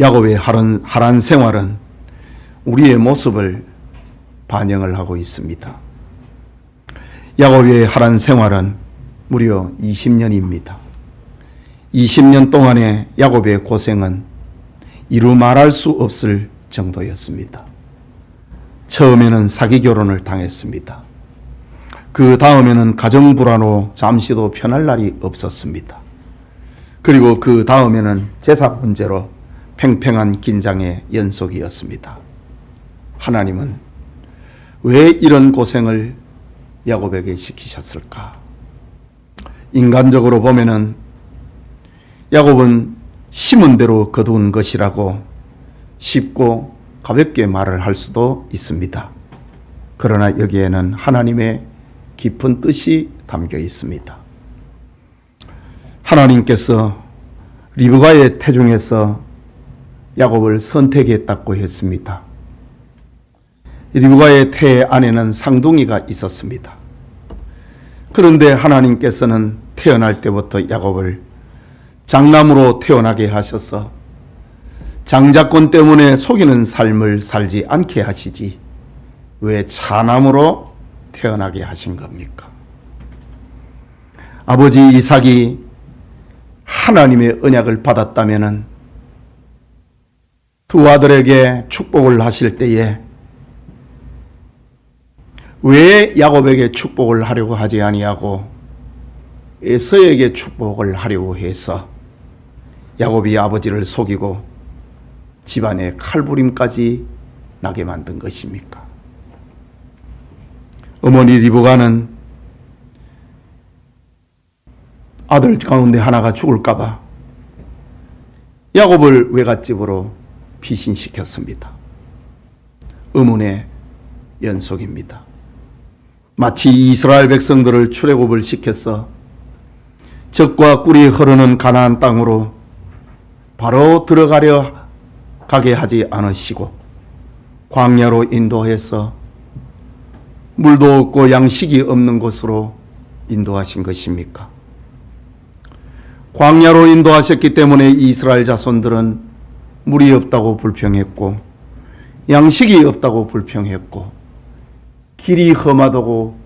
야곱의 하란 생활은 우리의 모습을 반영을 하고 있습니다. 야곱의 하란 생활은 무려 20년입니다. 20년 동안의 야곱의 고생은 이루 말할 수 없을 정도였습니다. 처음에는 사기 결혼을 당했습니다. 그 다음에는 가정 불화로 잠시도 편할 날이 없었습니다. 그리고 그 다음에는 재산 문제로 팽팽한 긴장의 연속이었습니다. 하나님은 왜 이런 고생을 야곱에게 시키셨을까? 인간적으로 보면은 야곱은 심은 대로 거둔 것이라고 쉽고 가볍게 말을 할 수도 있습니다. 그러나 여기에는 하나님의 깊은 뜻이 담겨 있습니다. 하나님께서 리브가의 태중에서 야곱을 선택했다고 했습니다. 리브가의 태 안에는 쌍둥이가 있었습니다. 그런데 하나님께서는 태어날 때부터 야곱을 장남으로 태어나게 하셔서 장자권 때문에 속이는 삶을 살지 않게 하시지 왜 차남으로 태어나게 하신 겁니까? 아버지 이삭이 하나님의 언약을 받았다면은 두 아들에게 축복을 하실 때에 왜 야곱에게 축복을 하려고 하지 아니하고 에서에게 축복을 하려고 해서 야곱이 아버지를 속이고 집안에 칼부림까지 나게 만든 것입니까? 어머니 리브가는 아들 가운데 하나가 죽을까봐 야곱을 외갓집으로 피신시켰습니다. 의문의 연속입니다. 마치 이스라엘 백성들을 출애굽을 시켜서 젖과 꿀이 흐르는 가나안 땅으로 바로 들어가려 가게 하지 않으시고 광야로 인도해서 물도 없고 양식이 없는 곳으로 인도하신 것입니까? 광야로 인도하셨기 때문에 이스라엘 자손들은 물이 없다고 불평했고 양식이 없다고 불평했고 길이 험하다고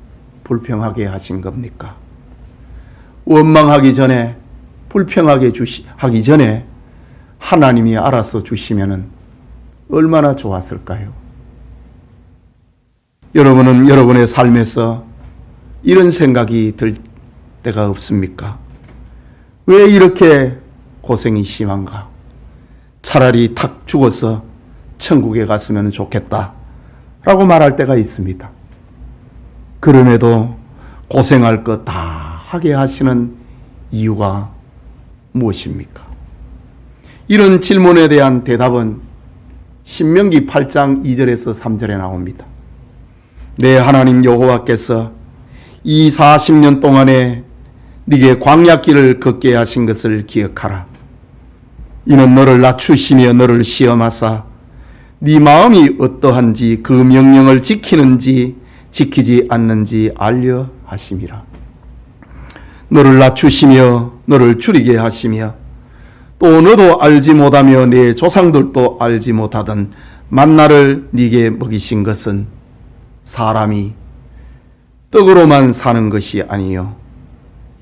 불평하게 하신 겁니까? 원망하기 전에 불평하게 하기 전에 하나님이 알아서 주시면은 얼마나 좋았을까요? 여러분은 여러분의 삶에서 이런 생각이 들 때가 없습니까? 왜 이렇게 고생이 심한가? 차라리 탁 죽어서 천국에 갔으면 좋겠다 라고 말할 때가 있습니다. 그럼에도 고생할 것 다 하게 하시는 이유가 무엇입니까? 이런 질문에 대한 대답은 신명기 8장 2절에서 3절에 나옵니다. 내 하나님 여호와께서 이 40년 동안에 네게 광야길을 걷게 하신 것을 기억하라. 이는 너를 낮추시며 너를 시험하사 네 마음이 어떠한지 그 명령을 지키는지 지키지 않는지 알려 하심이라. 너를 낮추시며 너를 줄이게 하시며 또 너도 알지 못하며 네 조상들도 알지 못하던 만나를 네게 먹이신 것은 사람이 떡으로만 사는 것이 아니요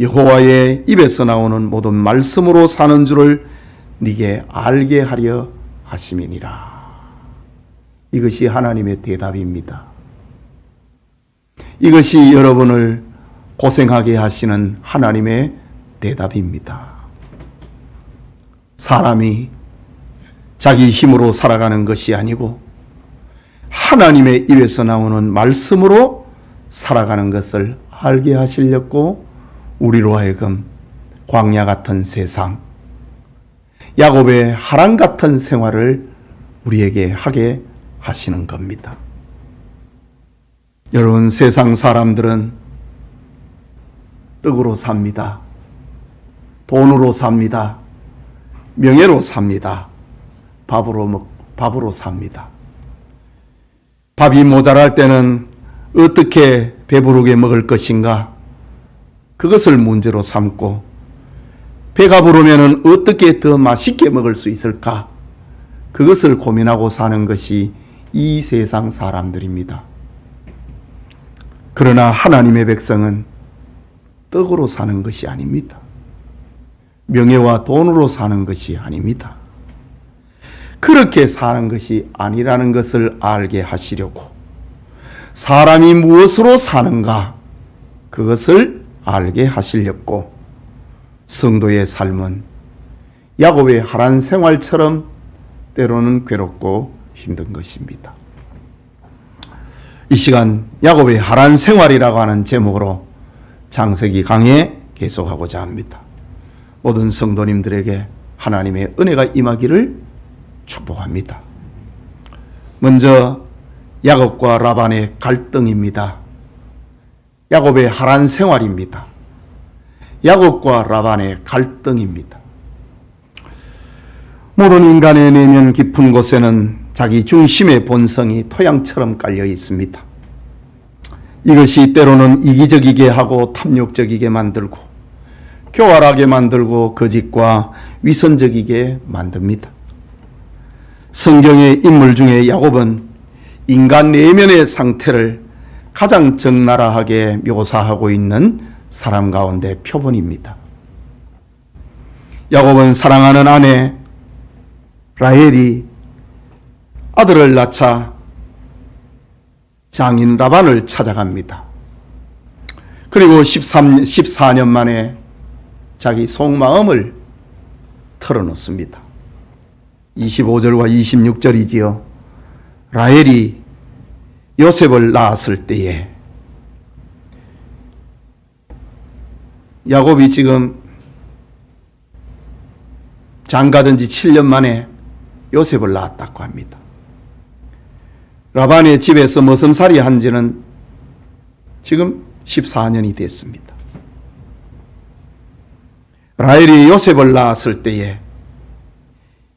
여호와의 입에서 나오는 모든 말씀으로 사는 줄을 네게 알게 하려 하심이니라. 이것이 하나님의 대답입니다. 이것이 여러분을 고생하게 하시는 하나님의 대답입니다. 사람이 자기 힘으로 살아가는 것이 아니고 하나님의 입에서 나오는 말씀으로 살아가는 것을 알게 하시려고 우리로 하여금 광야 같은 세상, 야곱의 하란 같은 생활을 우리에게 하게 하시는 겁니다. 여러분, 세상 사람들은 떡으로 삽니다. 돈으로 삽니다. 명예로 삽니다. 밥으로 삽니다. 밥이 모자랄 때는 어떻게 배부르게 먹을 것인가? 그것을 문제로 삼고 배가 부르면 어떻게 더 맛있게 먹을 수 있을까? 그것을 고민하고 사는 것이 이 세상 사람들입니다. 그러나 하나님의 백성은 떡으로 사는 것이 아닙니다. 명예와 돈으로 사는 것이 아닙니다. 그렇게 사는 것이 아니라는 것을 알게 하시려고 사람이 무엇으로 사는가 그것을 알게 하시려고 성도의 삶은 야곱의 하란 생활처럼 때로는 괴롭고 힘든 것입니다. 이 시간 야곱의 하란 생활이라고 하는 제목으로 창세기 강해 계속하고자 합니다. 모든 성도님들에게 하나님의 은혜가 임하기를 축복합니다. 먼저 야곱과 라반의 갈등입니다. 야곱의 하란 생활입니다. 야곱과 라반의 갈등입니다. 모든 인간의 내면 깊은 곳에는 자기 중심의 본성이 토양처럼 깔려 있습니다. 이것이 때로는 이기적이게 하고 탐욕적이게 만들고 교활하게 만들고 거짓과 위선적이게 만듭니다. 성경의 인물 중에 야곱은 인간 내면의 상태를 가장 적나라하게 묘사하고 있는 사람 가운데 표본입니다. 야곱은 사랑하는 아내 라헬이 아들을 낳자 장인 라반을 찾아갑니다. 그리고 14년 만에 자기 속마음을 털어놓습니다. 25절과 26절이지요. 라헬이 요셉을 낳았을 때에 야곱이 지금 장가든 지 7년 만에 요셉을 낳았다고 합니다. 라반의 집에서 머슴살이 한 지는 지금 14년이 됐습니다. 라헬이 요셉을 낳았을 때에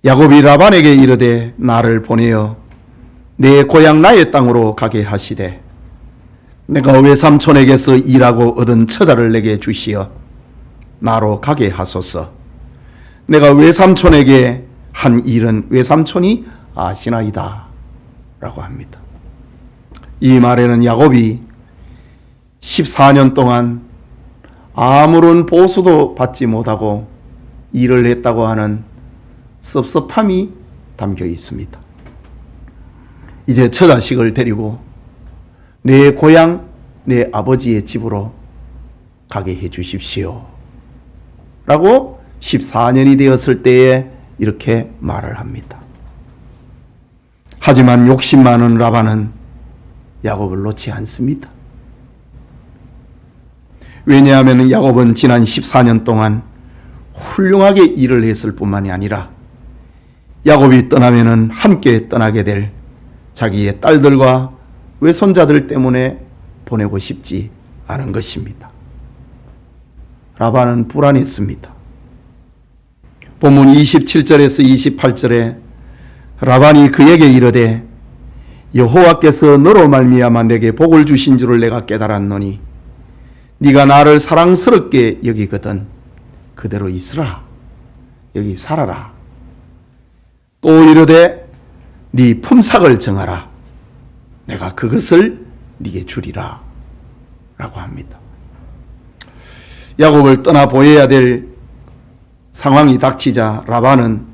야곱이 라반에게 이르되 나를 보내어 내 고향 나의 땅으로 가게 하시되 내가 외삼촌에게서 일하고 얻은 처자를 내게 주시어 나로 가게 하소서. 내가 외삼촌에게 한 일은 외삼촌이 아시나이다 라고 합니다. 이 말에는 야곱이 14년 동안 아무런 보수도 받지 못하고 일을 했다고 하는 섭섭함이 담겨 있습니다. 이제 처자식을 데리고 내 고향 내 아버지의 집으로 가게 해 주십시오 라고 14년이 되었을 때에 이렇게 말을 합니다. 하지만 욕심 많은 라반은 야곱을 놓지 않습니다. 왜냐하면 야곱은 지난 14년 동안 훌륭하게 일을 했을 뿐만이 아니라 야곱이 떠나면은 함께 떠나게 될 자기의 딸들과 외손자들 때문에 보내고 싶지 않은 것입니다. 라반은 불안했습니다. 본문 27절에서 28절에 라반이 그에게 이르되 여호와께서 너로 말미암아 내게 복을 주신 줄을 내가 깨달았노니 네가 나를 사랑스럽게 여기거든 그대로 있으라 여기 살아라. 또 이르되 네 품삯을 정하라 내가 그것을 네게 주리라 라고 합니다. 야곱을 떠나보내야 될 상황이 닥치자 라반은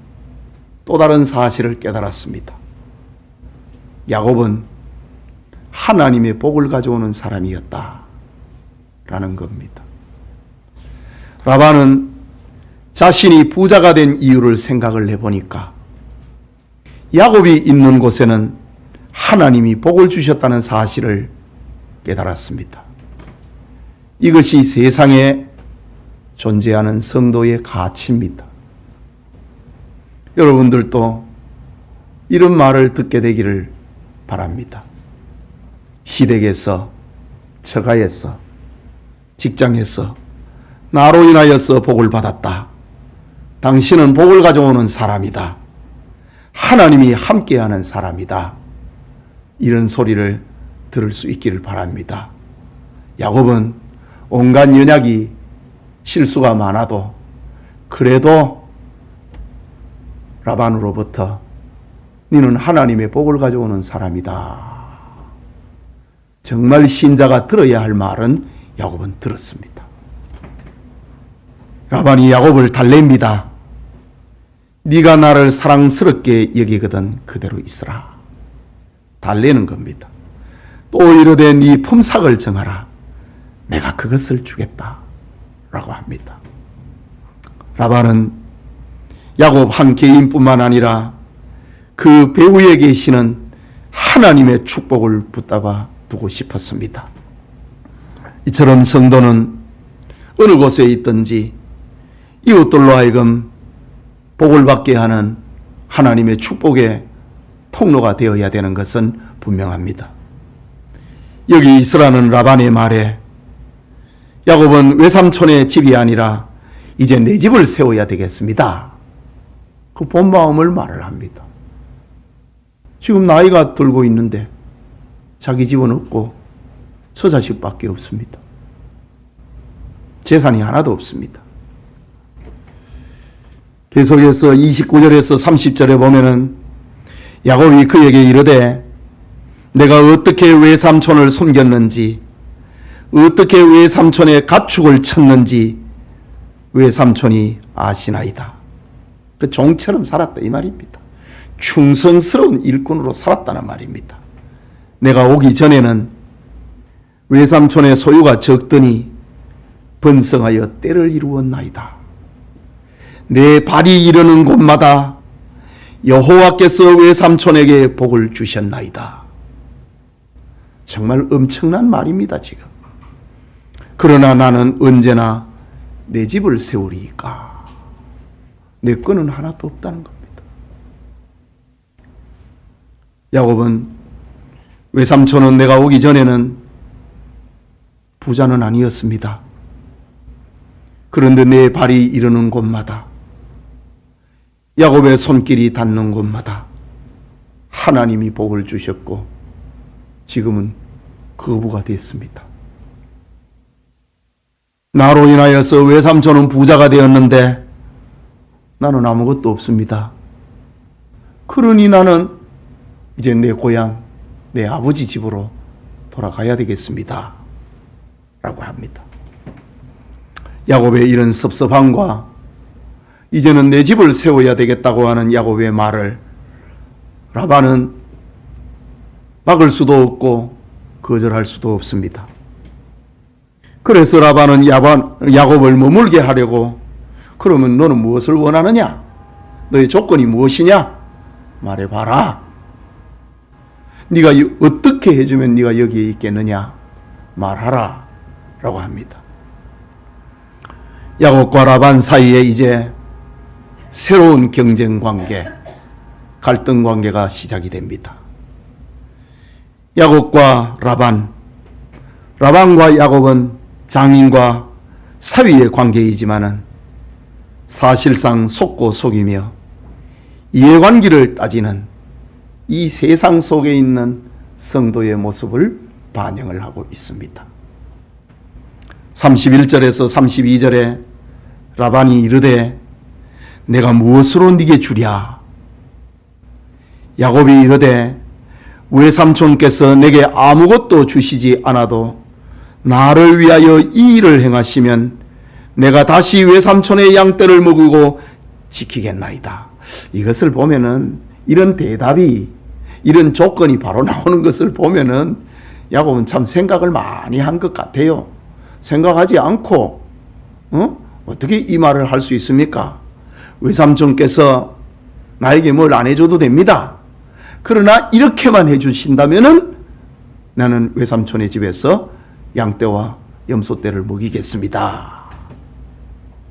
또 다른 사실을 깨달았습니다. 야곱은 하나님의 복을 가져오는 사람이었다 라는 겁니다. 라반은 자신이 부자가 된 이유를 생각을 해보니까 야곱이 있는 곳에는 하나님이 복을 주셨다는 사실을 깨달았습니다. 이것이 세상에 존재하는 성도의 가치입니다. 여러분들도 이런 말을 듣게 되기를 바랍니다. 시댁에서, 처가에서, 직장에서 나로 인하여서 복을 받았다. 당신은 복을 가져오는 사람이다. 하나님이 함께하는 사람이다. 이런 소리를 들을 수 있기를 바랍니다. 야곱은 온갖 연약이 실수가 많아도 그래도 라반으로부터 너는 하나님의 복을 가져오는 사람이다. 정말 신자가 들어야 할 말은 야곱은 들었습니다. 라반이 야곱을 달랩니다. 네가 나를 사랑스럽게 여기거든 그대로 있으라. 달래는 겁니다. 또 이르되 네 품삯을 정하라. 내가 그것을 주겠다 라고 합니다. 라반은 야곱 한 개인뿐만 아니라 그 배후에 계시는 하나님의 축복을 붙잡아 두고 싶었습니다. 이처럼 성도는 어느 곳에 있든지 이웃들로 하여금 복을 받게 하는 하나님의 축복의 통로가 되어야 되는 것은 분명합니다. 여기 이스라는 라반의 말에 야곱은 외삼촌의 집이 아니라 이제 내 집을 세워야 되겠습니다. 그 본 마음을 말을 합니다. 지금 나이가 들고 있는데 자기 집은 없고 처자식밖에 없습니다. 재산이 하나도 없습니다. 계속해서 29절에서 30절에 보면은 야곱이 그에게 이르되 내가 어떻게 외삼촌을 숨겼는지 어떻게 외삼촌의 가축을 쳤는지 외삼촌이 아시나이다. 그 종처럼 살았다 이 말입니다. 충성스러운 일꾼으로 살았다는 말입니다. 내가 오기 전에는 외삼촌의 소유가 적더니 번성하여 때를 이루었나이다. 내 발이 이르는 곳마다 여호와께서 외삼촌에게 복을 주셨나이다. 정말 엄청난 말입니다 지금. 그러나 나는 언제나 내 집을 세우리이까. 내 거는 하나도 없다는 겁니다. 야곱은 외삼촌은 내가 오기 전에는 부자는 아니었습니다. 그런데 내 발이 이르는 곳마다 야곱의 손길이 닿는 곳마다 하나님이 복을 주셨고 지금은 거부가 됐습니다. 나로 인하여서 외삼촌은 부자가 되었는데 나는 아무것도 없습니다. 그러니 나는 이제 내 고향, 내 아버지 집으로 돌아가야 되겠습니다. 라고 합니다. 야곱의 이런 섭섭함과 이제는 내 집을 세워야 되겠다고 하는 야곱의 말을 라반은 막을 수도 없고 거절할 수도 없습니다. 그래서 라반은 야곱을 머물게 하려고 그러면 너는 무엇을 원하느냐? 너의 조건이 무엇이냐? 말해봐라. 네가 어떻게 해주면 네가 여기에 있겠느냐? 말하라 라고 합니다. 야곱과 라반 사이에 이제 새로운 경쟁 관계, 갈등 관계가 시작이 됩니다. 야곱과 라반과 야곱은 장인과 사위의 관계이지만은 사실상 속고 속이며 이해관계를 따지는 이 세상 속에 있는 성도의 모습을 반영을 하고 있습니다. 31절에서 32절에 라반이 이르되 내가 무엇으로 네게 주랴? 야곱이 이르되 외삼촌께서 내게 아무것도 주시지 않아도 나를 위하여 이 일을 행하시면 내가 다시 외삼촌의 양떼를 먹이고 지키겠나이다. 이것을 보면은 이런 대답이 이런 조건이 바로 나오는 것을 보면은 야곱은 참 생각을 많이 한 것 같아요. 생각하지 않고 어떻게 이 말을 할 수 있습니까? 외삼촌께서 나에게 뭘 안 해줘도 됩니다. 그러나 이렇게만 해주신다면은 나는 외삼촌의 집에서 양떼와 염소떼를 먹이겠습니다.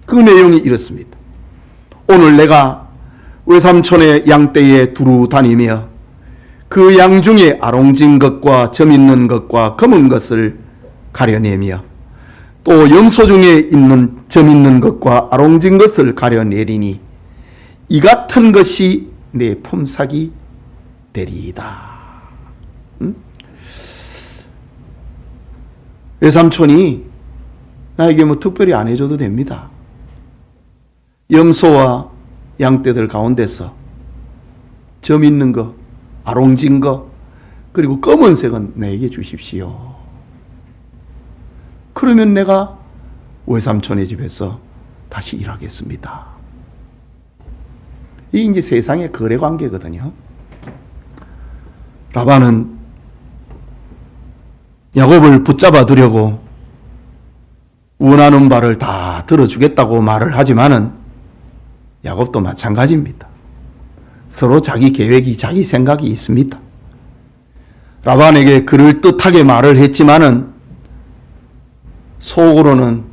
그 내용이 이렇습니다. 오늘 내가 외삼촌의 양떼에 두루 다니며 그 양 중에 아롱진 것과 점 있는 것과 검은 것을 가려내며 또 염소 중에 있는 점 있는 것과 아롱진 것을 가려내리니 이 같은 것이 내 품삯이 되리이다. 외삼촌이 나에게 뭐 특별히 안 해줘도 됩니다. 염소와 양떼들 가운데서 점 있는 거, 아롱진 거, 그리고 검은색은 내게 주십시오. 그러면 내가 외삼촌의 집에서 다시 일하겠습니다. 이게 이제 세상의 거래 관계거든요. 라반은 야곱을 붙잡아 두려고 원하는 바를 다 들어주겠다고 말을 하지만은 야곱도 마찬가지입니다. 서로 자기 계획이, 자기 생각이 있습니다. 라반에게 그럴듯하게 말을 했지만은 속으로는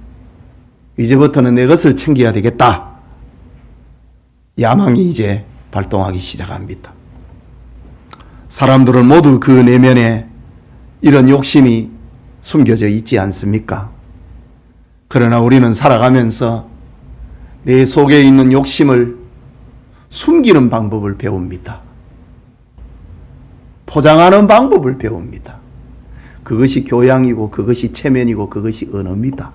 이제부터는 내 것을 챙겨야 되겠다. 야망이 이제 발동하기 시작합니다. 사람들은 모두 그 내면에 이런 욕심이 숨겨져 있지 않습니까? 그러나 우리는 살아가면서 내 속에 있는 욕심을 숨기는 방법을 배웁니다. 포장하는 방법을 배웁니다. 그것이 교양이고 그것이 체면이고 그것이 언어입니다.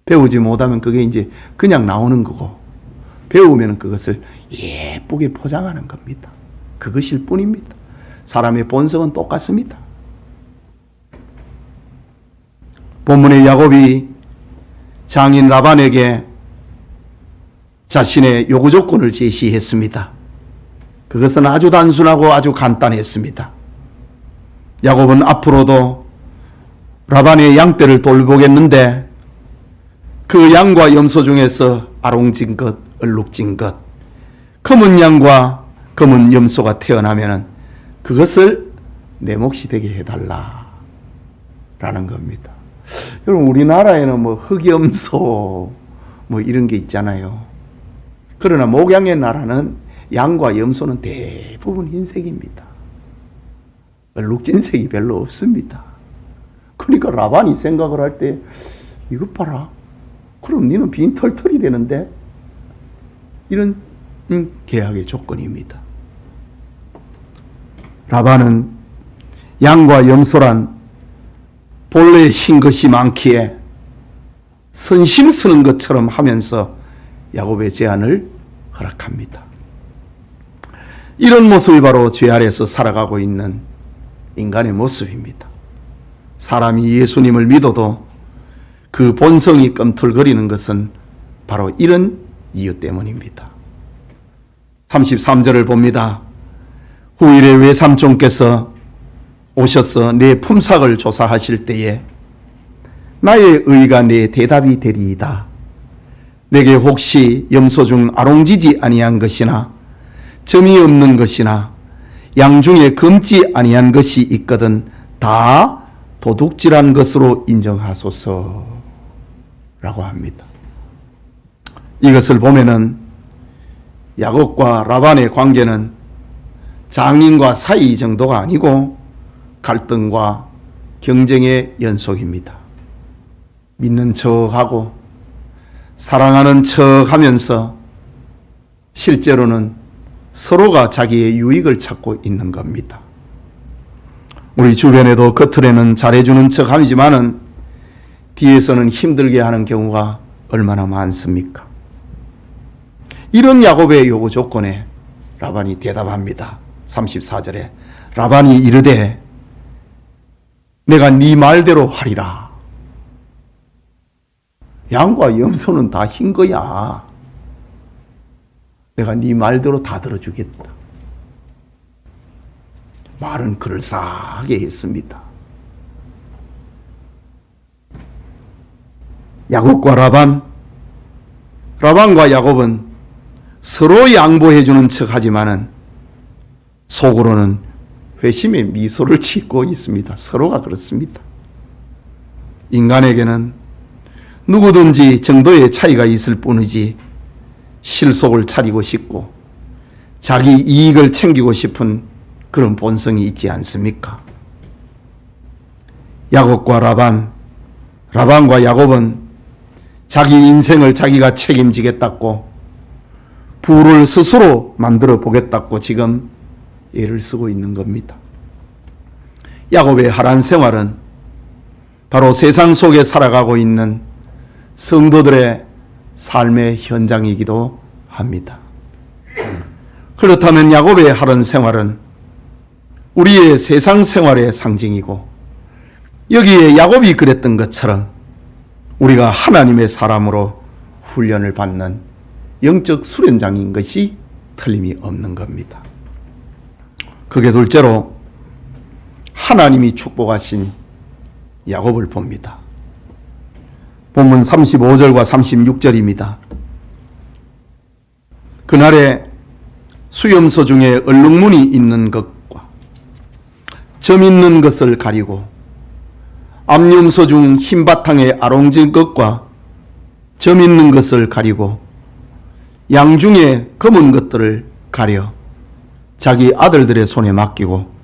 배우지 못하면 그게 이제 그냥 나오는 거고, 배우면 그것을 예쁘게 포장하는 겁니다. 그것일 뿐입니다. 사람의 본성은 똑같습니다. 본문의 야곱이 장인 라반에게 자신의 요구 조건을 제시했습니다. 그것은 아주 단순하고 아주 간단했습니다. 야곱은 앞으로도 라반의 양떼를 돌보겠는데 그 양과 염소 중에서 아롱진 것, 얼룩진 것, 검은 양과 검은 염소가 태어나면 그것을 내 몫이 되게 해달라 라는 겁니다. 여러분, 우리나라에는 뭐 흑염소 뭐 이런 게 있잖아요. 그러나 목양의 나라는 양과 염소는 대부분 흰색입니다. 얼룩진색이 별로 없습니다. 그러니까 라반이 생각을 할 때, 이것 봐라, 그럼 너는 빈털털이 되는데, 이런 계약의 조건입니다. 라반은 양과 염소란 본래 흰 것이 많기에 선심 쓰는 것처럼 하면서 야곱의 제안을 허락합니다. 이런 모습이 바로 죄 아래에서 살아가고 있는 인간의 모습입니다. 사람이 예수님을 믿어도 그 본성이 끔틀거리는 것은 바로 이런 이유 때문입니다. 33절을 봅니다. 후일에 외삼촌께서 오셔서 내 품삯을 조사하실 때에 나의 의가 내 대답이 되리이다. 내게 혹시 염소 중 아롱지지 아니한 것이나 점이 없는 것이나 양 중에 검지 아니한 것이 있거든 다 도둑질한 것으로 인정하소서 라고 합니다. 이것을 보면은 야곱과 라반의 관계는 장인과 사이 정도가 아니고 갈등과 경쟁의 연속입니다. 믿는 척하고 사랑하는 척하면서 실제로는 서로가 자기의 유익을 찾고 있는 겁니다. 우리 주변에도 겉으로는 잘해주는 척함이지만은 뒤에서는 힘들게 하는 경우가 얼마나 많습니까? 이런 야곱의 요구 조건에 라반이 대답합니다. 34절에 라반이 이르되 내가 네 말대로 하리라. 양과 염소는 다 흰 거야. 내가 네 말대로 다 들어주겠다. 말은 그럴싸하게 했습니다. 야곱과 라반과 야곱은 서로 양보해주는 척 하지만은 속으로는 회심의 미소를 짓고 있습니다. 서로가 그렇습니다. 인간에게는 누구든지 정도의 차이가 있을 뿐이지 실속을 차리고 싶고 자기 이익을 챙기고 싶은 그런 본성이 있지 않습니까? 야곱과 라반과 야곱은 자기 인생을 자기가 책임지겠다고 부를 스스로 만들어 보겠다고 지금 애를 쓰고 있는 겁니다. 야곱의 하란 생활은 바로 세상 속에 살아가고 있는 성도들의 삶의 현장이기도 합니다. 그렇다면 야곱의 하던 생활은 우리의 세상 생활의 상징이고, 여기에 야곱이 그랬던 것처럼 우리가 하나님의 사람으로 훈련을 받는 영적 수련장인 것이 틀림이 없는 겁니다. 그게 둘째로 하나님이 축복하신 야곱을 봅니다. 본문 35절과 36절입니다. 그날에 수염소 중에 얼룩무늬 있는 것과 점 있는 것을 가리고 암염소 중 흰 바탕에 아롱진 것과 점 있는 것을 가리고 양 중에 검은 것들을 가려 자기 아들들의 손에 맡기고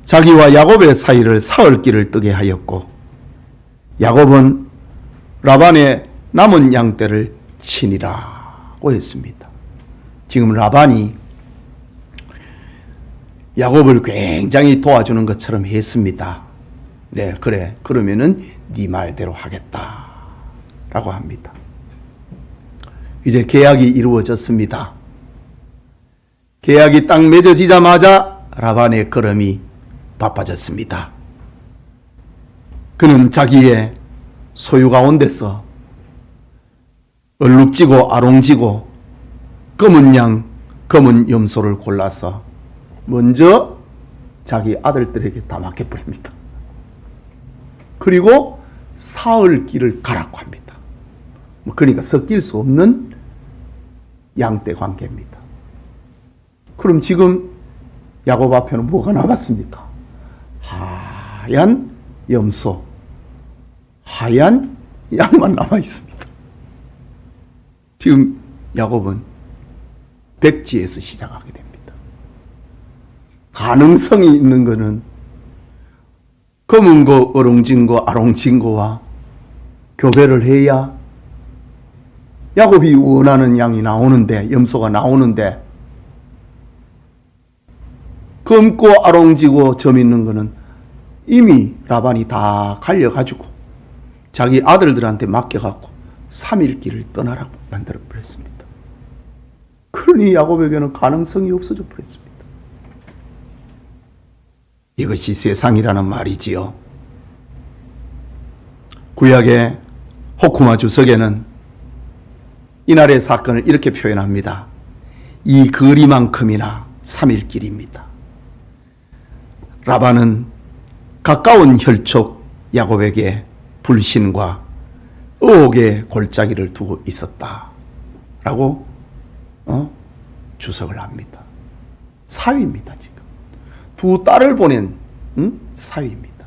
자기와 야곱의 사이를 사흘 길을 뜨게 하였고, 야곱은 라반의 남은 양떼를 치니라고 했습니다. 지금 라반이 야곱을 굉장히 도와주는 것처럼 했습니다. 네, 그래, 그러면은 네 말대로 하겠다 라고 합니다. 이제 계약이 이루어졌습니다. 계약이 딱 맺어지자마자 라반의 걸음이 바빠졌습니다. 그는 자기의 소유 가운데서 얼룩지고 아롱지고 검은 양, 검은 염소를 골라서 먼저 자기 아들들에게 다 맡겨버립니다. 그리고 사흘 길을 가라고 합니다. 그러니까 섞일 수 없는 양떼 관계입니다. 그럼 지금 야곱 앞에는 뭐가 남았습니까? 하얀 염소, 하얀 양만 남아 있습니다. 지금 야곱은 백지에서 시작하게 됩니다. 가능성이 있는 것은 검은 거, 어롱진 거, 아롱진 거와 교배를 해야 야곱이 원하는 양이 나오는데, 염소가 나오는데, 검고 아롱지고 점 있는 거는 이미 라반이 다 갈려가지고 자기 아들들한테 맡겨갖고 3일 길을 떠나라고 만들어 버렸습니다. 그러니 야곱에게는 가능성이 없어져 버렸습니다. 이것이 세상이라는 말이지요. 구약의 호쿠마 주석에는 이날의 사건을 이렇게 표현합니다. 이 거리만큼이나 3일 길입니다. 라반은 가까운 혈족 야곱에게 불신과 의혹의 골짜기를 두고 있었다라고 주석을 합니다. 사위입니다. 지금 두 딸을 보낸 사위입니다.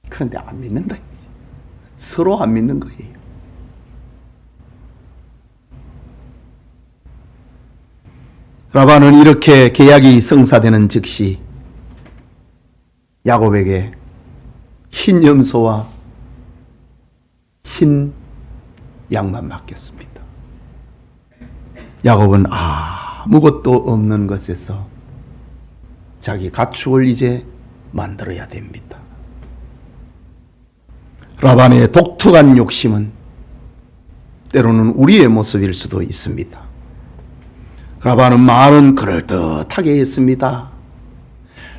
그런데 안 믿는다. 서로 안 믿는 거예요. 라반은 이렇게 계약이 성사되는 즉시 야곱에게 흰 염소와 흰 양만 맡겼습니다. 야곱은 아무것도 없는 것에서 자기 가축을 이제 만들어야 됩니다. 라반의 독특한 욕심은 때로는 우리의 모습일 수도 있습니다. 라반은 말은 그럴듯하게 했습니다.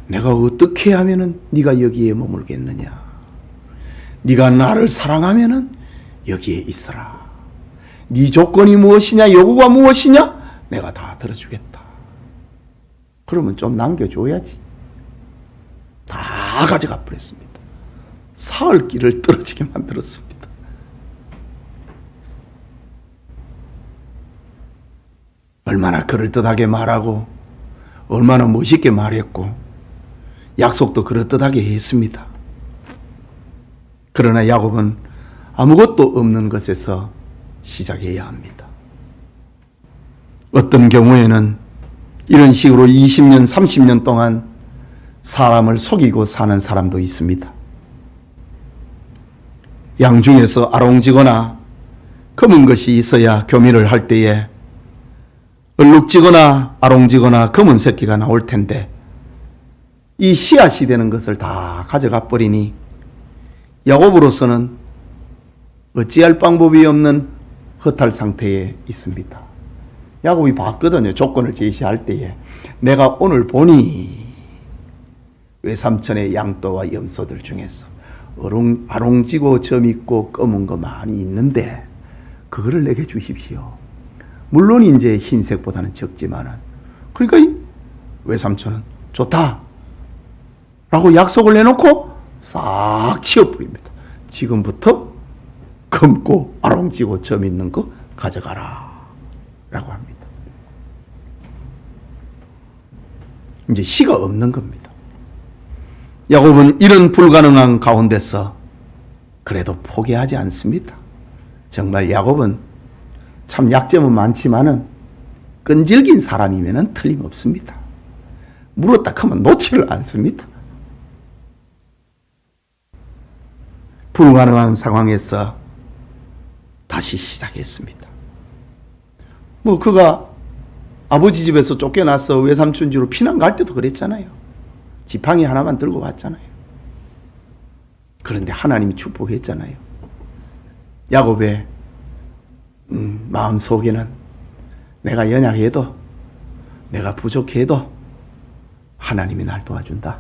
내가 어떻게 하면은 네가 여기에 머물겠느냐? 네가 나를 사랑하면은 여기에 있어라. 네 조건이 무엇이냐? 요구가 무엇이냐? 내가 다 들어주겠다. 그러면 좀 남겨줘야지. 다 가져가 버렸습니다. 사흘 길을 떨어지게 만들었습니다. 얼마나 그럴듯하게 말하고 얼마나 멋있게 말했고 약속도 그럴듯하게 했습니다. 그러나 야곱은 아무것도 없는 것에서 시작해야 합니다. 어떤 경우에는 이런 식으로 20년, 30년 동안 사람을 속이고 사는 사람도 있습니다. 양 중에서 아롱지거나 검은 것이 있어야 교미를 할 때에 얼룩지거나 아롱지거나 검은 새끼가 나올 텐데 이 씨앗이 되는 것을 다 가져가 버리니 야곱으로서는 어찌할 방법이 없는 허탈 상태에 있습니다. 야곱이 봤거든요. 조건을 제시할 때에. 내가 오늘 보니 외삼촌의 양떼와 염소들 중에서 아롱지고 점 있고 검은 거 많이 있는데 그거를 내게 주십시오. 물론 이제 흰색보다는 적지만은, 그러니까 이 외삼촌은 좋다 라고 약속을 내놓고 싹 치워버립니다. 지금부터 검고 아롱지고 점 있는 거 가져가라 라고 합니다. 이제 씨가 없는 겁니다. 야곱은 이런 불가능한 가운데서 그래도 포기하지 않습니다. 정말 야곱은 참 약점은 많지만은 끈질긴 사람이면은 틀림없습니다. 물었다 하면 놓지를 않습니다. 불가능한 상황에서 다시 시작했습니다. 그가 아버지 집에서 쫓겨나서 외삼촌 집으로 피난 갈 때도 그랬잖아요. 지팡이 하나만 들고 갔잖아요. 그런데 하나님이 축복했잖아요. 야곱의 마음속에는 내가 연약해도, 내가 부족해도 하나님이 날 도와준다.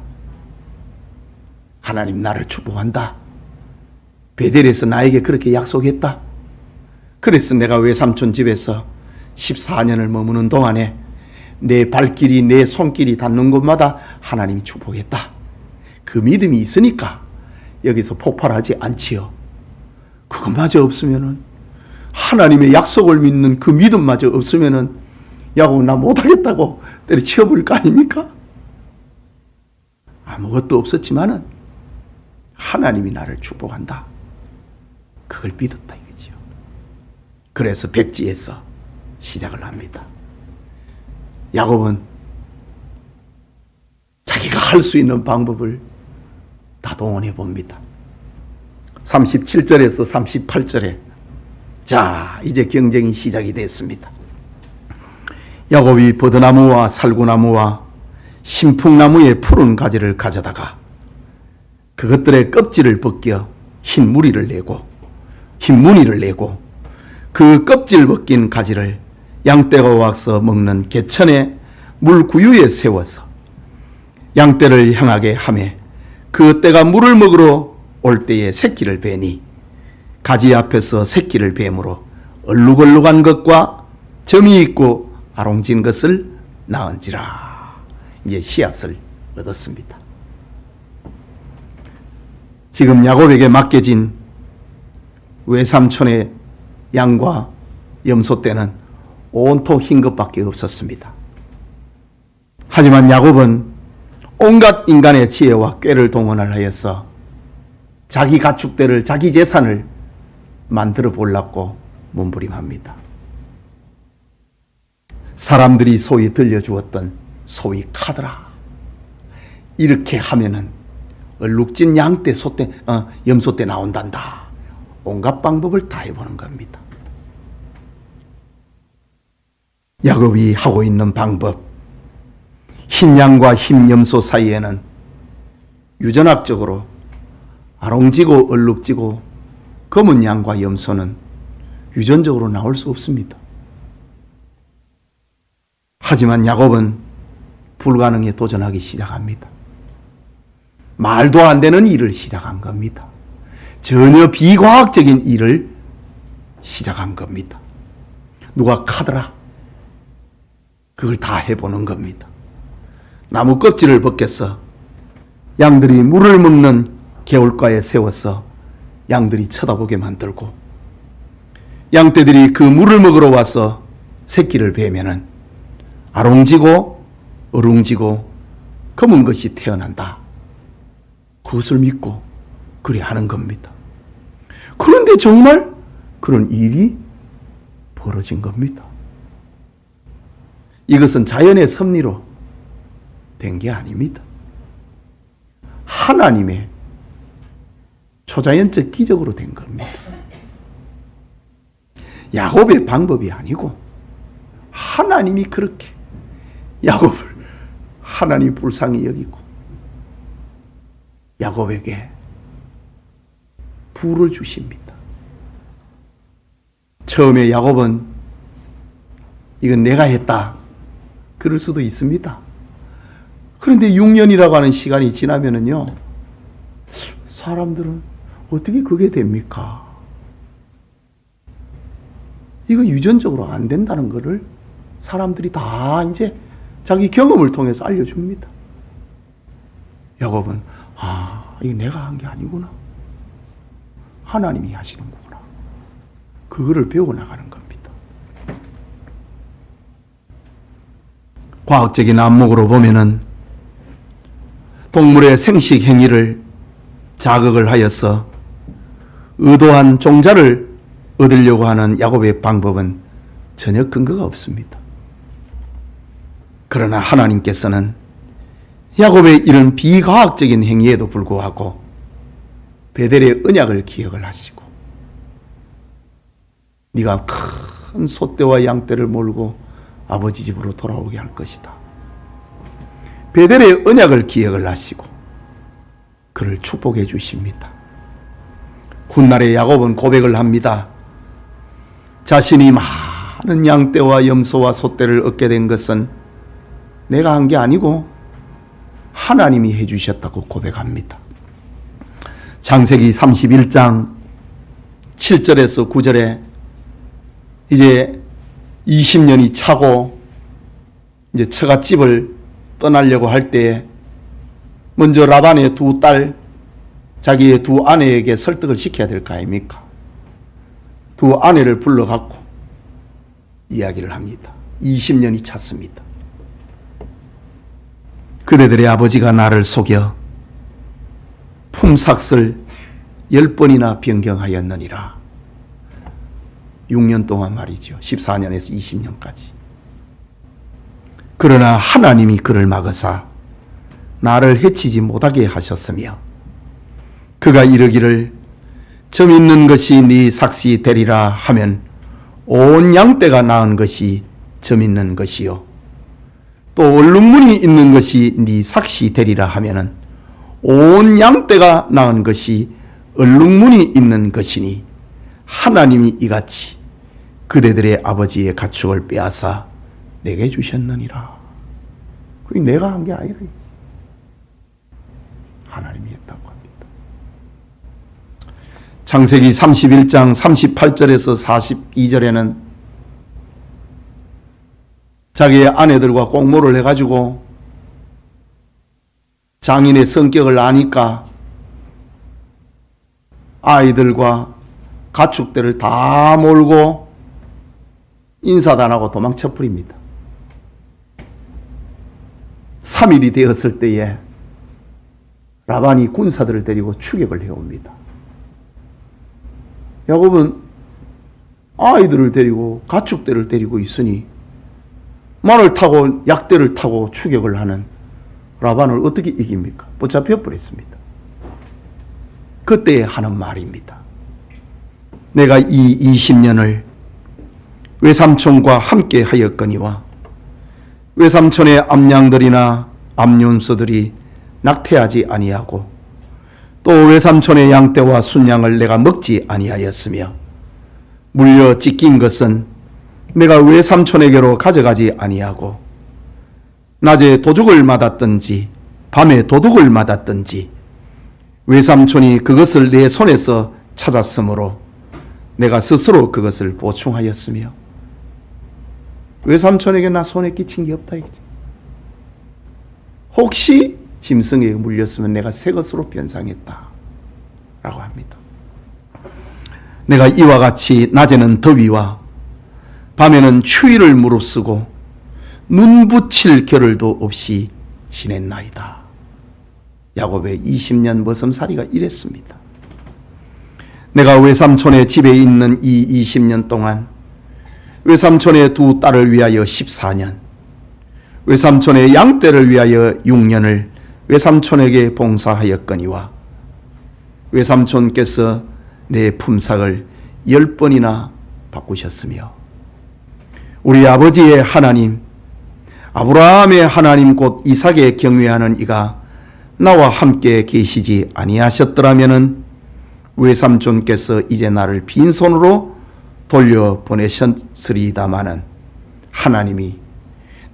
하나님 나를 축복한다. 베델에서 나에게 그렇게 약속했다. 그래서 내가 외삼촌 집에서 14년을 머무는 동안에 내 발길이, 내 손길이 닿는 곳마다 하나님이 축복했다. 그 믿음이 있으니까 여기서 폭발하지 않지요. 그것마저 없으면은, 하나님의 약속을 믿는 그 믿음마저 없으면은 야곱은 나 못하겠다고 때려치워버릴 거 아닙니까? 아무것도 없었지만은 하나님이 나를 축복한다. 그걸 믿었다 이거지요. 그래서 백지에서 시작을 합니다. 야곱은 자기가 할 수 있는 방법을 다 동원해 봅니다. 37절에서 38절에 자, 이제 경쟁이 시작이 됐습니다. 야곱이 버드나무와 살구나무와 신풍나무의 푸른 가지를 가져다가 그것들의 껍질을 벗겨 흰 무늬를 내고 그 껍질 벗긴 가지를 양떼가 와서 먹는 개천의 물구유에 세워서 양떼를 향하게 하매 그 떼가 물을 먹으러 올 때에 새끼를 베니 가지 앞에서 새끼를 뱀으로 얼룩얼룩한 것과 점이 있고 아롱진 것을 낳은지라. 이제 씨앗을 얻었습니다. 지금 야곱에게 맡겨진 외삼촌의 양과 염소 떼는 온통 흰 것밖에 없었습니다. 하지만 야곱은 온갖 인간의 지혜와 꾀를 동원을 하여서 자기 가축대를, 자기 재산을 만들어 보려고 몸부림합니다. 사람들이 소위 들려주었던 소위 카드라, 이렇게 하면은 얼룩진 양떼, 소떼, 염소떼 나온단다. 온갖 방법을 다 해보는 겁니다. 야곱이 하고 있는 방법, 흰 양과 흰 염소 사이에는 유전학적으로 아롱지고 얼룩지고 검은 양과 염소는 유전적으로 나올 수 없습니다. 하지만 야곱은 불가능에 도전하기 시작합니다. 말도 안 되는 일을 시작한 겁니다. 전혀 비과학적인 일을 시작한 겁니다. 누가 카더라, 그걸 다 해보는 겁니다. 나무 껍질을 벗겨서 양들이 물을 먹는 개울가에 세워서 양들이 쳐다보게 만들고, 양떼들이 그 물을 먹으러 와서 새끼를 베면은 아롱지고 어룽지고 검은 것이 태어난다. 그것을 믿고 그리 하는 겁니다. 그런데 정말 그런 일이 벌어진 겁니다. 이것은 자연의 섭리로 된 게 아닙니다. 하나님의 초자연적 기적으로 된 겁니다. 야곱의 방법이 아니고 하나님이 그렇게 야곱을 하나님 불쌍히 여기고 야곱에게 부를 주십니다. 처음에 야곱은 이건 내가 했다. 그럴 수도 있습니다. 그런데 6년이라고 하는 시간이 지나면은요, 사람들은 어떻게 그게 됩니까? 이거 유전적으로 안 된다는 것을 사람들이 다 이제 자기 경험을 통해서 알려줍니다. 야곱은 이거 내가 한 게 아니구나. 하나님이 하시는 거구나. 그거를 배워나가는 겁니다. 과학적인 안목으로 보면은 동물의 생식 행위를 자극을 하여서 의도한 종자를 얻으려고 하는 야곱의 방법은 전혀 근거가 없습니다. 그러나 하나님께서는 야곱의 이런 비과학적인 행위에도 불구하고 베델의 언약을 기억을 하시고, 네가 큰 소떼와 양떼를 몰고 아버지 집으로 돌아오게 할 것이다. 베델의 언약을 기억을 하시고 그를 축복해 주십니다. 훗날에 야곱은 고백을 합니다. 자신이 많은 양떼와 염소와 소떼를 얻게 된 것은 내가 한 게 아니고 하나님이 해주셨다고 고백합니다. 창세기 31장 7절에서 9절에 이제 20년이 차고 이제 처갓집을 떠나려고 할 때에 먼저 라반의 두 딸, 자기의 두 아내에게 설득을 시켜야 될 거 아닙니까? 두 아내를 불러갖고 이야기를 합니다. 20년이 찼습니다. 그대들의 아버지가 나를 속여 품삯을 10번이나 변경하였느니라. 6년 동안 말이죠. 14년에서 20년까지. 그러나 하나님이 그를 막으사 나를 해치지 못하게 하셨으며 그가 이르기를 점 있는 것이 네 삭시 되리라 하면 온 양떼가 낳은 것이 점 있는 것이요 또 얼룩무늬 있는 것이 네 삭시 되리라 하면은 온 양떼가 낳은 것이 얼룩무늬 있는 것이니 하나님이 이같이 그대들의 아버지의 가축을 빼앗아 내게 주셨느니라. 그게 내가 한 게 아니라 하나님이 했다고 합니다. 창세기 31장 38절에서 42절에는 자기의 아내들과 공모를 해가지고 장인의 성격을 아니까 아이들과 가축들을 다 몰고 인사도 안 하고 도망쳐 버립니다. 3일이 되었을 때에 라반이 군사들을 데리고 추격을 해옵니다. 야곱은 아이들을 데리고 가축들을 데리고 있으니 말을 타고 약대를 타고 추격을 하는 라반을 어떻게 이깁니까? 붙잡혀 버렸습니다. 그때 하는 말입니다. 내가 이 20년을 외삼촌과 함께 하였거니와 외삼촌의 암양들이나 암윤서들이 낙태하지 아니하고 또 외삼촌의 양떼와 순양을 내가 먹지 아니하였으며 물려 찢긴 것은 내가 외삼촌에게로 가져가지 아니하고 낮에 도둑을 맞았든지 밤에 도둑을 맞았든지 외삼촌이 그것을 내 손에서 찾았으므로 내가 스스로 그것을 보충하였으며 외삼촌에게 나 손에 끼친 게 없다 이거죠. 혹시 짐승에게 물렸으면 내가 새 것으로 변상했다 라고 합니다. 내가 이와 같이 낮에는 더위와 밤에는 추위를 무릅쓰고 눈 붙일 겨를도 없이 지냈나이다. 야곱의 20년 머슴살이가 이랬습니다. 내가 외삼촌의 집에 있는 이 20년 동안 외삼촌의 두 딸을 위하여 14년, 외삼촌의 양떼를 위하여 6년을 외삼촌에게 봉사하였거니와 외삼촌께서 내 품삯을 10번이나 바꾸셨으며 우리 아버지의 하나님 아브라함의 하나님 곧 이삭에 경외하는 이가 나와 함께 계시지 아니하셨더라면은 외삼촌께서 이제 나를 빈손으로 돌려보내셨으리다마는 하나님이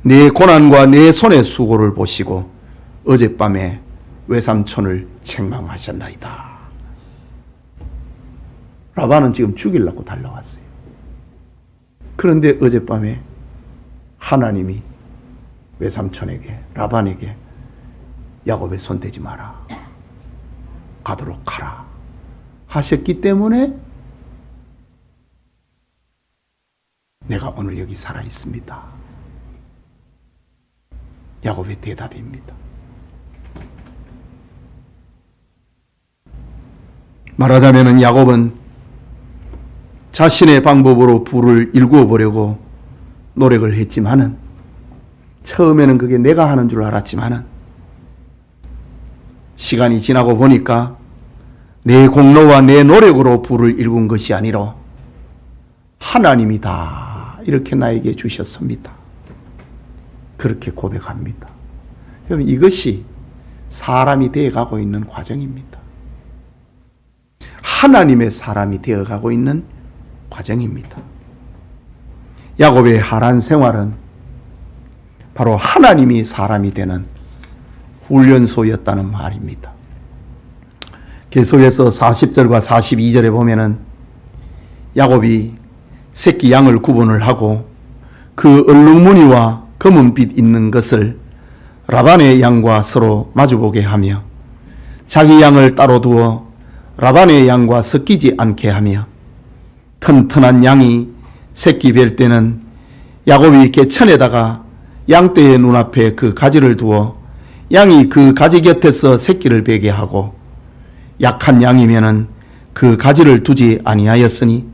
내 고난과 내 손의 수고를 보시고 어젯밤에 외삼촌을 책망하셨나이다. 라반은 지금 죽이려고 달려왔어요. 그런데 어젯밤에 하나님이 외삼촌에게, 라반에게 야곱의 손 대지 마라, 가도록 하라 하셨기 때문에 내가 오늘 여기 살아 있습니다. 야곱의 대답입니다. 말하자면 야곱은 자신의 방법으로 부를 일구어 보려고 노력을 했지만은, 처음에는 그게 내가 하는 줄 알았지만은 시간이 지나고 보니까 내 공로와 내 노력으로 부를 일군 것이 아니라 하나님이 다 이렇게 나에게 주셨습니다. 그렇게 고백합니다. 여러분, 이것이 사람이 되어가고 있는 과정입니다. 하나님의 사람이 되어가고 있는 과정입니다. 야곱의 하란 생활은 바로 하나님이 사람이 되는 훈련소였다는 말입니다. 계속해서 40절과 42절에 보면은 야곱이 새끼 양을 구분을 하고 그 얼룩무늬와 검은빛 있는 것을 라반의 양과 서로 마주보게 하며 자기 양을 따로 두어 라반의 양과 섞이지 않게 하며 튼튼한 양이 새끼 뵐 때는 야곱이 개천에다가 양떼의 눈앞에 그 가지를 두어 양이 그 가지 곁에서 새끼를 베게 하고, 약한 양이면은 그 가지를 두지 아니하였으니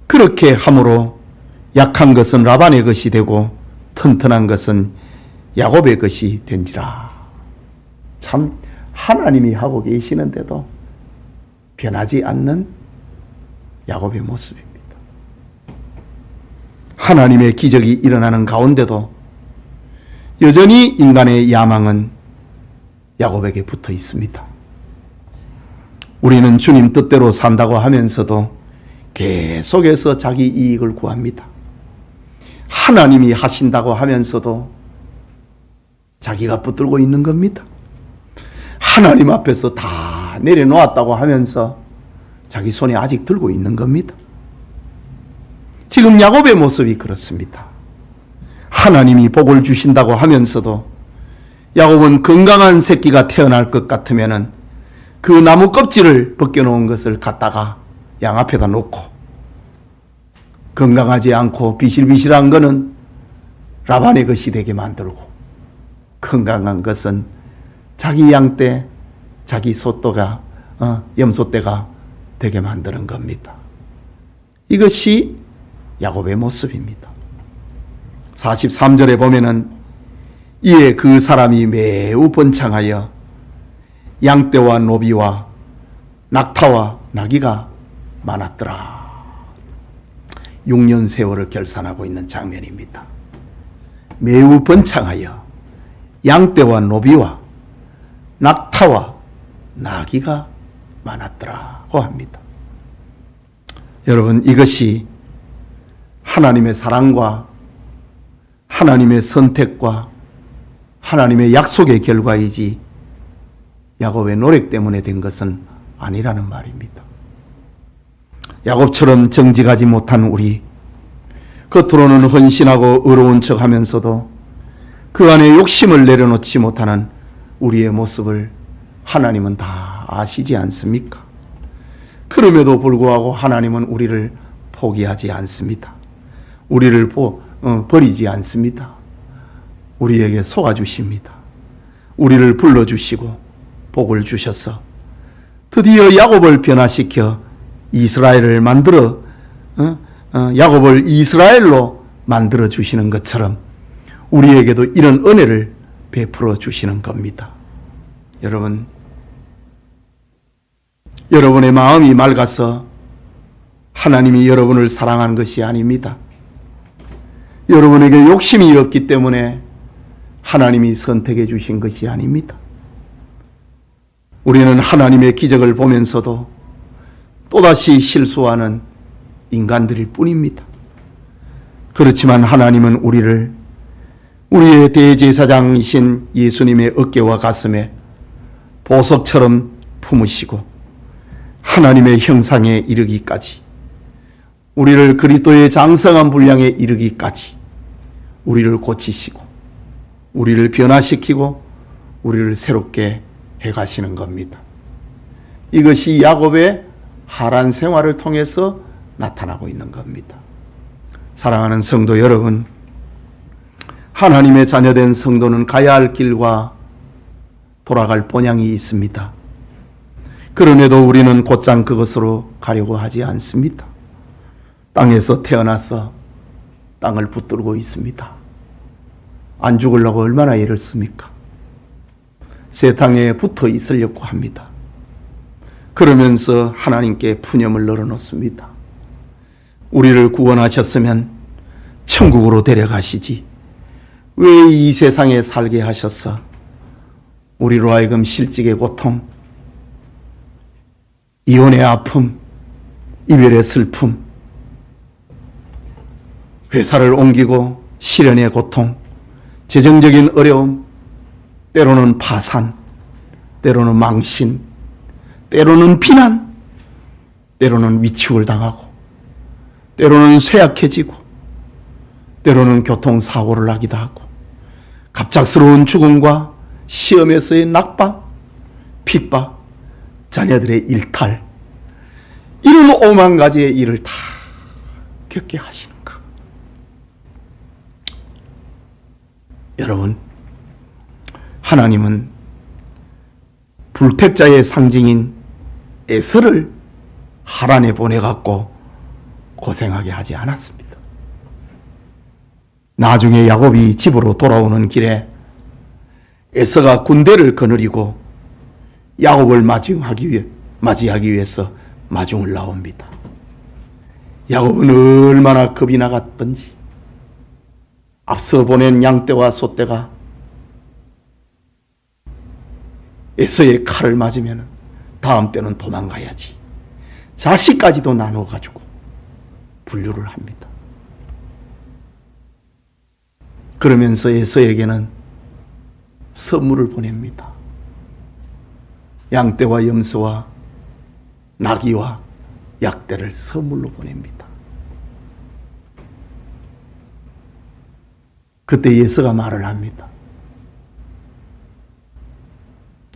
그렇게 함으로 약한 것은 라반의 것이 되고 튼튼한 것은 야곱의 것이 된지라. 참 하나님이 하고 계시는데도 변하지 않는 야곱의 모습입니다. 하나님의 기적이 일어나는 가운데도 여전히 인간의 야망은 야곱에게 붙어 있습니다. 우리는 주님 뜻대로 산다고 하면서도 계속해서 자기 이익을 구합니다. 하나님이 하신다고 하면서도 자기가 붙들고 있는 겁니다. 하나님 앞에서 다 내려놓았다고 하면서 자기 손에 아직 들고 있는 겁니다. 지금 야곱의 모습이 그렇습니다. 하나님이 복을 주신다고 하면서도 야곱은 건강한 새끼가 태어날 것 같으면은 그 나무 껍질을 벗겨놓은 것을 갖다가 양 앞에다 놓고, 건강하지 않고 비실비실한 것은 라반의 것이 되게 만들고, 건강한 것은 자기 양떼, 자기 소떼가, 염소떼가 되게 만드는 겁니다. 이것이 야곱의 모습입니다. 43절에 보면은 이에 그 사람이 매우 번창하여 양떼와 노비와 낙타와 나귀가 많았더라. 6년 세월을 결산하고 있는 장면입니다. 매우 번창하여 양떼와 노비와 낙타와 나귀가 많았더라고 합니다. 여러분, 이것이 하나님의 사랑과 하나님의 선택과 하나님의 약속의 결과이지 야곱의 노력 때문에 된 것은 아니라는 말입니다. 야곱처럼 정직하지 못한 우리, 겉으로는 헌신하고 의로운 척하면서도 그 안에 욕심을 내려놓지 못하는 우리의 모습을 하나님은 다 아시지 않습니까? 그럼에도 불구하고 하나님은 우리를 포기하지 않습니다. 우리를 버리지 않습니다. 우리에게 속아주십니다. 우리를 불러주시고 복을 주셔서 드디어 야곱을 변화시켜 이스라엘을 만들어 야곱을 이스라엘로 만들어 주시는 것처럼 우리에게도 이런 은혜를 베풀어 주시는 겁니다. 여러분, 여러분의 마음이 맑아서 하나님이 여러분을 사랑하는 것이 아닙니다. 여러분에게 욕심이 없기 때문에 하나님이 선택해 주신 것이 아닙니다. 우리는 하나님의 기적을 보면서도 또다시 실수하는 인간들일 뿐입니다. 그렇지만 하나님은 우리의 대제사장이신 예수님의 어깨와 가슴에 보석처럼 품으시고 하나님의 형상에 이르기까지, 우리를 그리스도의 장성한 분량에 이르기까지 우리를 고치시고 우리를 변화시키고 우리를 새롭게 해가시는 겁니다. 이것이 야곱의 하란 생활을 통해서 나타나고 있는 겁니다. 사랑하는 성도 여러분, 하나님의 자녀된 성도는 가야 할 길과 돌아갈 본향이 있습니다. 그럼에도 우리는 곧장 그것으로 가려고 하지 않습니다. 땅에서 태어나서 땅을 붙들고 있습니다. 안 죽으려고 얼마나 애를 씁니까? 새 땅에 붙어 있으려고 합니다. 그러면서 하나님께 푸념을 늘어놓습니다. 우리를 구원하셨으면 천국으로 데려가시지 왜 이 세상에 살게 하셨어? 우리로 하여금 실직의 고통, 이혼의 아픔, 이별의 슬픔, 회사를 옮기고 실연의 고통, 재정적인 어려움, 때로는 파산, 때로는 망신, 때로는 비난, 때로는 위축을 당하고, 때로는 쇠약해지고, 때로는 교통사고를 하기도 하고, 갑작스러운 죽음과 시험에서의 낙박, 핍박, 자녀들의 일탈, 이런 5만 가지의 일을 다 겪게 하시는가? 여러분, 하나님은 불택자의 상징인 에서를 하란에 보내갖고 고생하게 하지 않았습니다. 나중에 야곱이 집으로 돌아오는 길에 에서가 군대를 거느리고 야곱을 맞이하기 위해서 마중을 나옵니다. 야곱은 얼마나 겁이 나갔던지, 앞서 보낸 양떼와 소떼가 에서의 칼을 맞으면 다음 때는 도망가야지, 자식까지도 나눠가지고 분류를 합니다. 그러면서 에서에게는 선물을 보냅니다. 양떼와 염소와 나귀와 약대를 선물로 보냅니다. 그때 에서가 말을 합니다.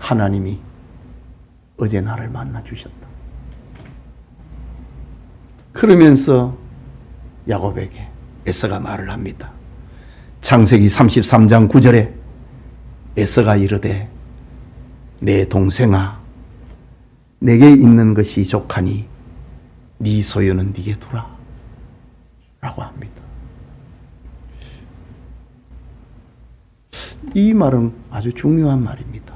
하나님이 어제 나를 만나 주셨다. 그러면서 야곱에게 에서가 말을 합니다. 창세기 33장 9절에 에서가 이르되 내 동생아, 내게 있는 것이 족하니 네 소유는 네게 두라 라고 합니다. 이 말은 아주 중요한 말입니다.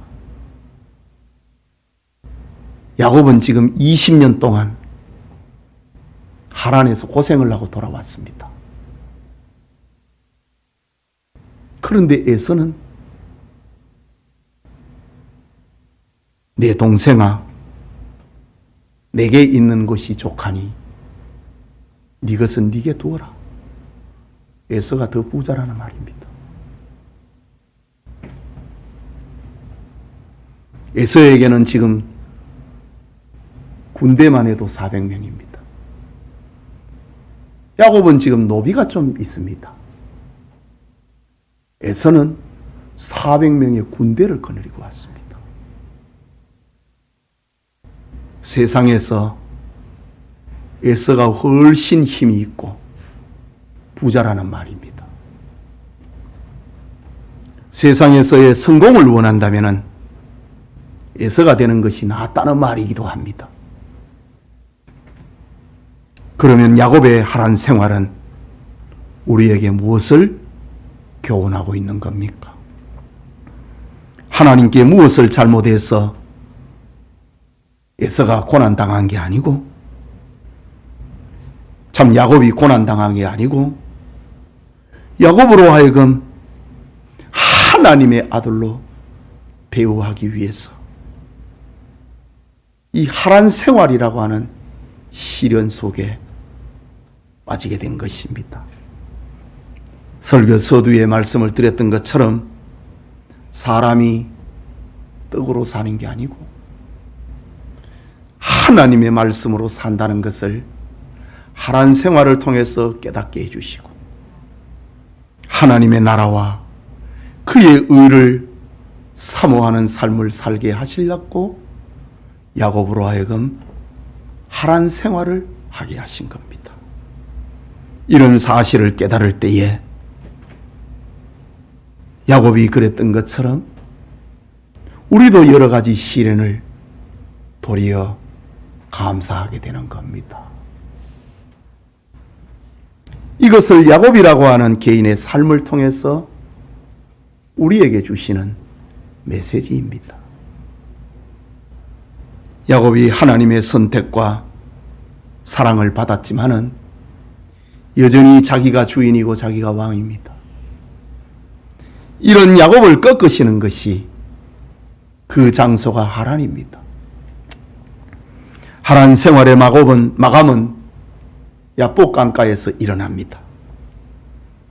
야곱은 지금 20년 동안 하란에서 고생을 하고 돌아왔습니다. 그런데 에서는 내 동생아, 내게 있는 것이 족하니 네 것은 네게 두어라. 에서가 더 부자라는 말입니다. 에서에게는 지금 군대만 해도 400명입니다. 야곱은 지금 노비가 좀 있습니다. 에서는 400명의 군대를 거느리고 왔습니다. 세상에서 에서가 훨씬 힘이 있고 부자라는 말입니다. 세상에서의 성공을 원한다면 에서가 되는 것이 낫다는 말이기도 합니다. 그러면 야곱의 하란 생활은 우리에게 무엇을 교훈하고 있는 겁니까? 하나님께 무엇을 잘못해서 에서가 고난당한 게 아니고, 참 야곱이 고난당한 게 아니고, 야곱으로 하여금 하나님의 아들로 대우하기 위해서 이 하란 생활이라고 하는 시련 속에 빠지게 된 것입니다. 설교 서두에 말씀을 드렸던 것처럼 사람이 떡으로 사는 게 아니고 하나님의 말씀으로 산다는 것을 하란 생활을 통해서 깨닫게 해주시고 하나님의 나라와 그의 의를 사모하는 삶을 살게 하시려고 야곱으로 하여금 하란 생활을 하게 하신 겁니다. 이런 사실을 깨달을 때에 야곱이 그랬던 것처럼 우리도 여러 가지 시련을 도리어 감사하게 되는 겁니다. 이것을 야곱이라고 하는 개인의 삶을 통해서 우리에게 주시는 메시지입니다. 야곱이 하나님의 선택과 사랑을 받았지만은 여전히 자기가 주인이고 자기가 왕입니다. 이런 야곱을 꺾으시는 것이 그 장소가 하란입니다. 하란 생활의 마감은 야복 강가에서 일어납니다.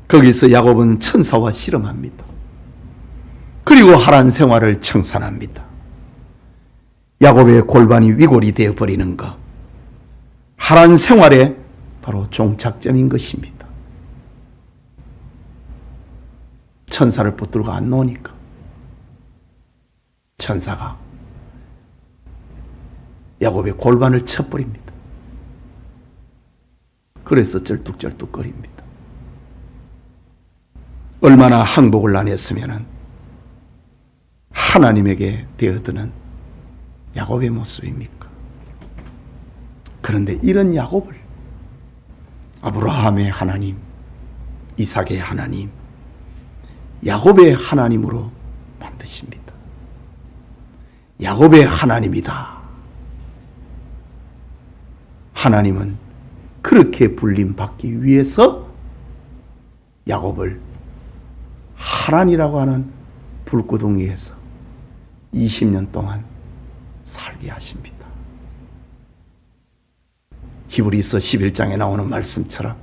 거기서 야곱은 천사와 씨름합니다. 그리고 하란 생활을 청산합니다. 야곱의 골반이 위골이 되어버리는 것, 하란 생활의 바로 종착점인 것입니다. 천사를 붙들고 안 놓으니까 천사가 야곱의 골반을 쳐버립니다. 그래서 쩔뚝쩔뚝거립니다. 얼마나 항복을 안 했으면 하나님에게 되어드는 야곱의 모습입니까? 그런데 이런 야곱을 아브라함의 하나님, 이삭의 하나님, 야곱의 하나님으로 만드십니다. 야곱의 하나님이다. 하나님은 그렇게 불림받기 위해서 야곱을 하란이라고 하는 불구덩이에서 20년 동안 살게 하십니다. 히브리서 11장에 나오는 말씀처럼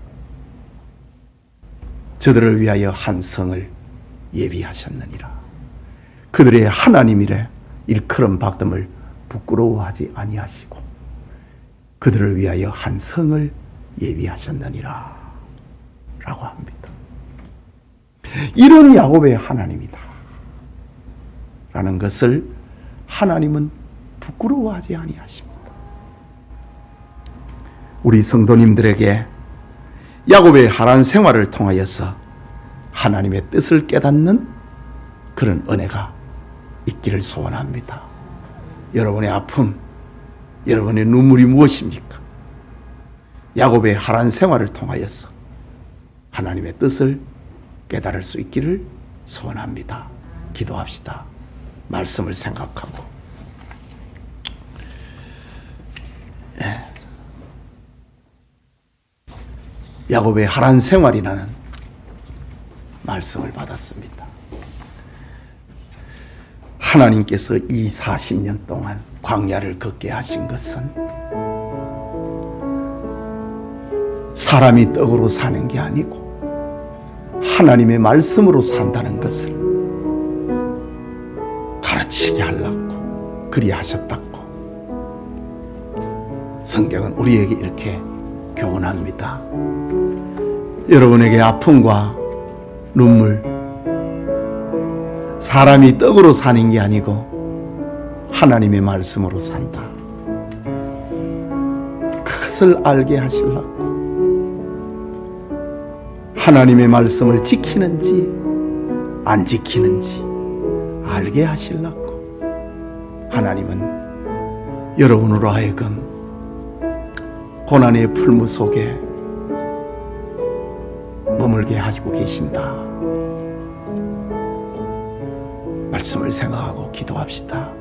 저들을 위하여 한 성을 예비하셨느니라. 그들의 하나님이래 일컬음 받음을 부끄러워하지 아니하시고 그들을 위하여 한 성을 예비하셨느니라 라고 합니다. 이런 야곱의 하나님이다 라는 것을 하나님은 부끄러워하지 아니하십니다. 우리 성도님들에게 야곱의 하란 생활을 통하여서 하나님의 뜻을 깨닫는 그런 은혜가 있기를 소원합니다. 여러분의 아픔, 여러분의 눈물이 무엇입니까? 야곱의 하란 생활을 통하여서 하나님의 뜻을 깨달을 수 있기를 소원합니다. 기도합시다. 말씀을 생각하고 야곱의 하란 생활이라는 말씀을 받았습니다. 하나님께서 이 40년 동안 광야를 걷게 하신 것은 사람이 떡으로 사는 게 아니고 하나님의 말씀으로 산다는 것을 가르치게 하려고 그리하셨다고 성경은 우리에게 이렇게 교훈합니다. 여러분에게 아픔과 눈물, 사람이 떡으로 사는 게 아니고 하나님의 말씀으로 산다. 그것을 알게 하시려고 하나님의 말씀을 지키는지 안 지키는지 알게 하시려고 하나님은 여러분으로 하여금 고난의 풀무 속에 머물게 하시고 계신다. 말씀을 생각하고 기도합시다.